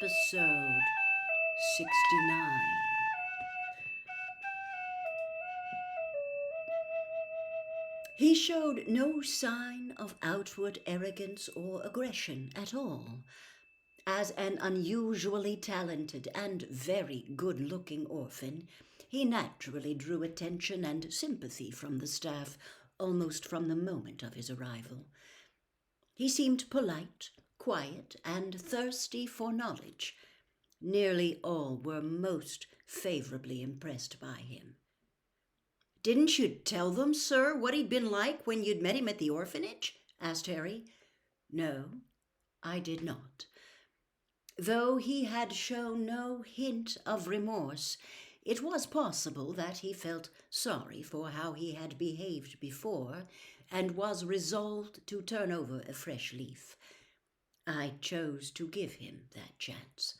Episode 69. He showed no sign of outward arrogance or aggression at all. As an unusually talented and very good-looking orphan, he naturally drew attention and sympathy from the staff almost from the moment of his arrival. He seemed polite, quiet, and thirsty for knowledge. Nearly all were most favorably impressed by him. "Didn't you tell them, sir, what he'd been like when you'd met him at the orphanage?" asked Harry. "No, I did not." Though he had shown no hint of remorse, it was possible that he felt sorry for how he had behaved before and was resolved to turn over a fresh leaf. I chose to give him that chance.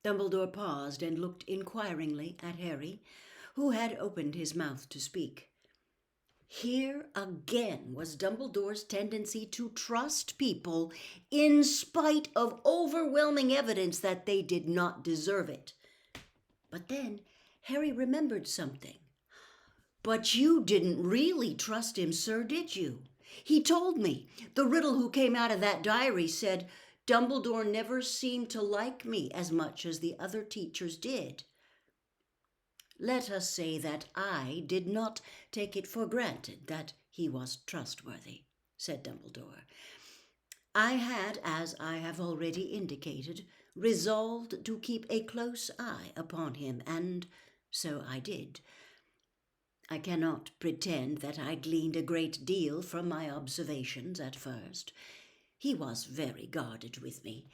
Dumbledore paused and looked inquiringly at Harry, who had opened his mouth to speak. Here again was Dumbledore's tendency to trust people in spite of overwhelming evidence that they did not deserve it. But then Harry remembered something. "But you didn't really trust him, sir, did you? He told me. The riddle who came out of that diary said, 'Dumbledore never seemed to like me as much as the other teachers did.'" "Let us say that I did not take it for granted that he was trustworthy," said Dumbledore. "I had, as I have already indicated, resolved to keep a close eye upon him, and so I did. I cannot pretend that I gleaned a great deal from my observations at first. He was very guarded with me.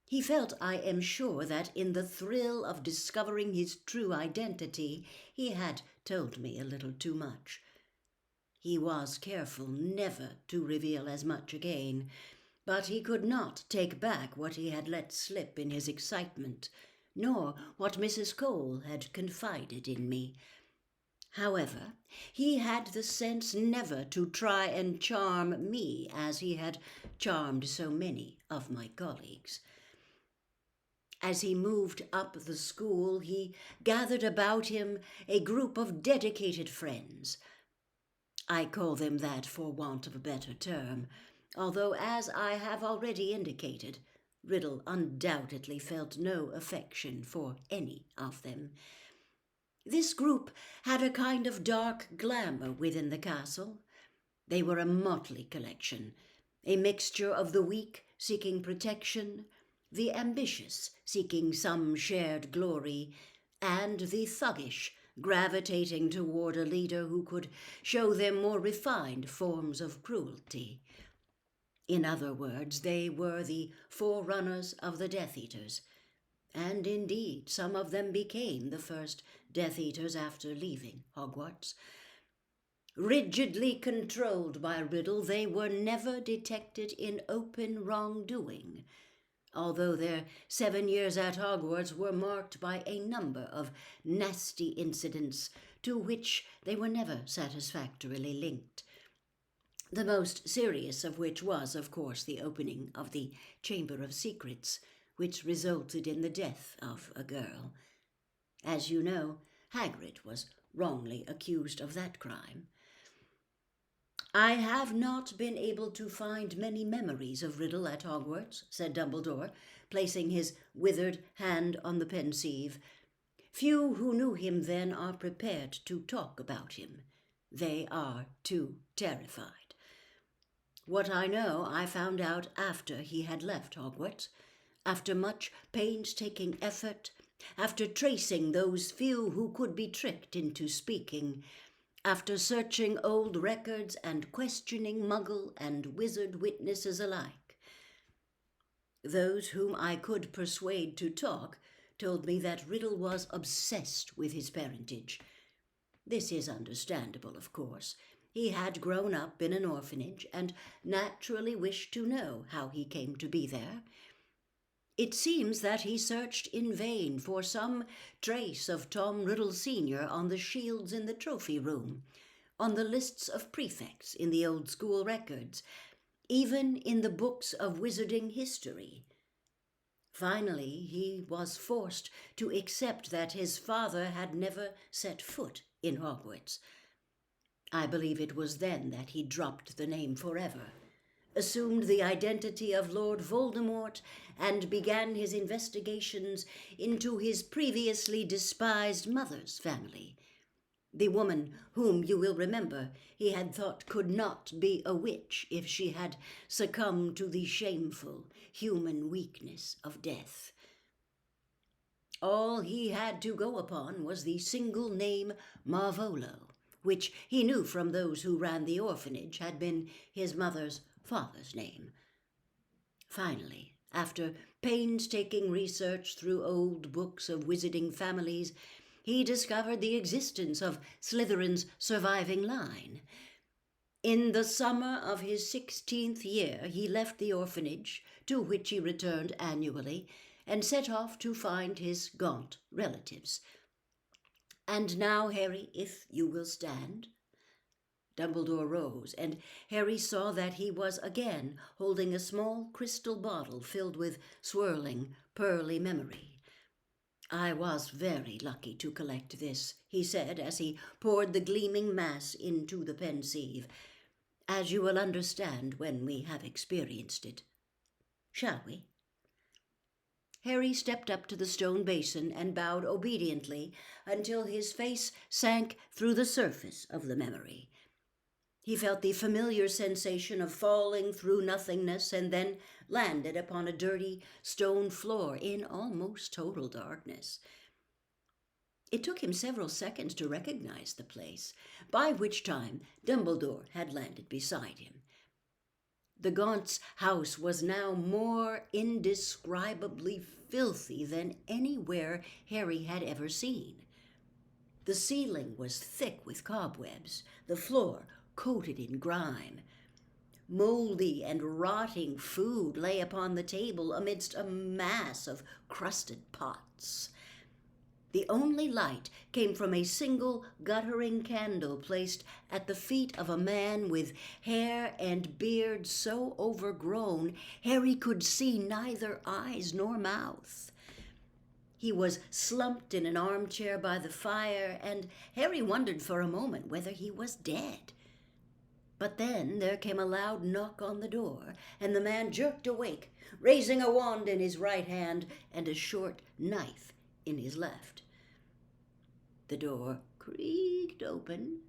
He felt, I am sure, that in the thrill of discovering his true identity, he had told me a little too much. He was careful never to reveal as much again, but he could not take back what he had let slip in his excitement, nor what Mrs. Cole had confided in me. However, he had the sense never to try and charm me as he had charmed so many of my colleagues. As he moved up the school, he gathered about him a group of dedicated friends. I call them that for want of a better term, although, as I have already indicated, Riddle undoubtedly felt no affection for any of them. This group had a kind of dark glamour within the castle. They were a motley collection, a mixture of the weak seeking protection, the ambitious seeking some shared glory, and the thuggish gravitating toward a leader who could show them more refined forms of cruelty. In other words, they were the forerunners of the Death Eaters, and indeed some of them became the first Death Eaters after leaving Hogwarts. Rigidly controlled by Riddle, they were never detected in open wrongdoing, although their 7 years at Hogwarts were marked by a number of nasty incidents to which they were never satisfactorily linked. The most serious of which was, of course, the opening of the Chamber of Secrets, which resulted in the death of a girl. As you know, Hagrid was wrongly accused of that crime. "I have not been able to find many memories of Riddle at Hogwarts," said Dumbledore, placing his withered hand on the pensieve. "Few who knew him then are prepared to talk about him. They are too terrified. What I know I found out after he had left Hogwarts, after much painstaking effort, after tracing those few who could be tricked into speaking, after searching old records and questioning Muggle and wizard witnesses alike. Those whom I could persuade to talk told me that Riddle was obsessed with his parentage. This is understandable, of course. He had grown up in an orphanage and naturally wished to know how he came to be there. It seems that he searched in vain for some trace of Tom Riddle Sr. on the shields in the trophy room, on the lists of prefects in the old school records, even in the books of wizarding history. Finally, he was forced to accept that his father had never set foot in Hogwarts. I believe it was then that he dropped the name forever, assumed the identity of Lord Voldemort, and began his investigations into his previously despised mother's family. The woman whom, you will remember, he had thought could not be a witch if she had succumbed to the shameful human weakness of death. All he had to go upon was the single name Marvolo, which he knew from those who ran the orphanage had been his mother's father's name. Finally, after painstaking research through old books of wizarding families, he discovered the existence of Slytherin's surviving line. In the summer of his 16th year, he left the orphanage, to which he returned annually, and set off to find his gaunt relatives. And now, Harry, if you will stand. Dumbledore rose, and Harry saw that he was again holding a small crystal bottle filled with swirling, pearly memory. I was very lucky to collect this, he said as he poured the gleaming mass into the pensieve, as you will understand when we have experienced it. Shall we? Harry stepped up to the stone basin and bowed obediently until his face sank through the surface of the memory. He felt the familiar sensation of falling through nothingness and then landed upon a dirty stone floor in almost total darkness. It took him several seconds to recognize the place, by which time Dumbledore had landed beside him. The Gaunt's house was now more indescribably filthy than anywhere Harry had ever seen. The ceiling was thick with cobwebs, the floor coated in grime. Moldy and rotting food lay upon the table amidst a mass of crusted pots. The only light came from a single guttering candle placed at the feet of a man with hair and beard so overgrown Harry could see neither eyes nor mouth. He was slumped in an armchair by the fire, and Harry wondered for a moment whether he was dead. But then there came a loud knock on the door, and the man jerked awake, raising a wand in his right hand and a short knife in his left. The door creaked open.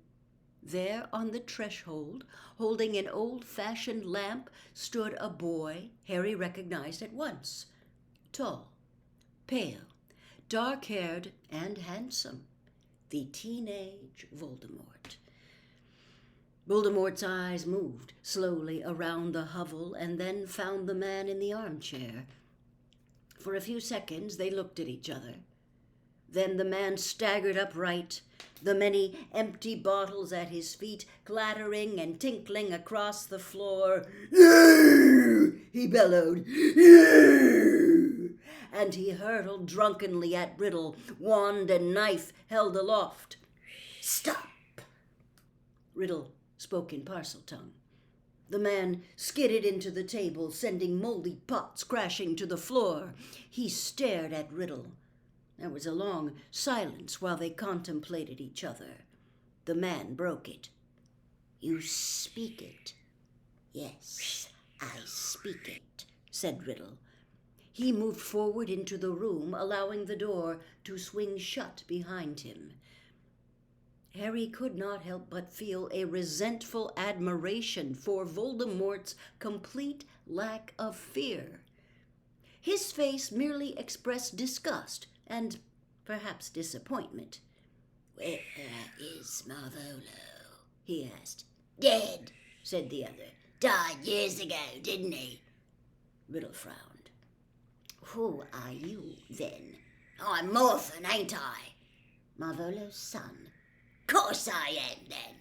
There on the threshold, holding an old-fashioned lamp, stood a boy Harry recognized at once. Tall, pale, dark-haired, and handsome. The teenage Voldemort. Voldemort's eyes moved slowly around the hovel and then found the man in the armchair. For a few seconds they looked at each other. Then the man staggered upright, the many empty bottles at his feet clattering and tinkling across the floor. "You!" he bellowed. "You!" And he hurtled drunkenly at Riddle, wand and knife held aloft. "Stop!" Riddle spoke in Parseltongue. The man skidded into the table, sending moldy pots crashing to the floor. He stared at Riddle. There was a long silence while they contemplated each other. The man broke it. "You speak it." "Yes, I speak it," said Riddle. He moved forward into the room, allowing the door to swing shut behind him. Harry could not help but feel a resentful admiration for Voldemort's complete lack of fear. His face merely expressed disgust and perhaps disappointment. "Where is Marvolo?" he asked. "Dead," said the other. "Died years ago, didn't he?" Riddle frowned. "Who are you, then?" "I'm Morphin, ain't I?" "Marvolo's son." "Course I am, then."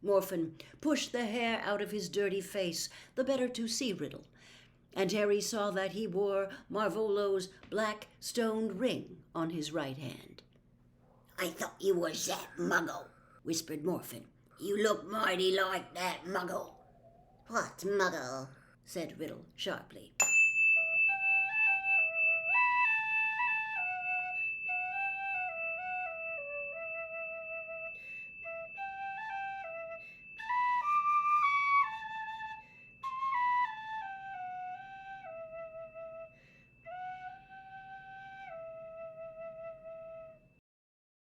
Morphin pushed the hair out of his dirty face, the better to see Riddle, and Harry saw that he wore Marvolo's black stoned ring on his right hand. "I thought you was that muggle," whispered Morphin. "You look mighty like that muggle." "What muggle?" said Riddle sharply.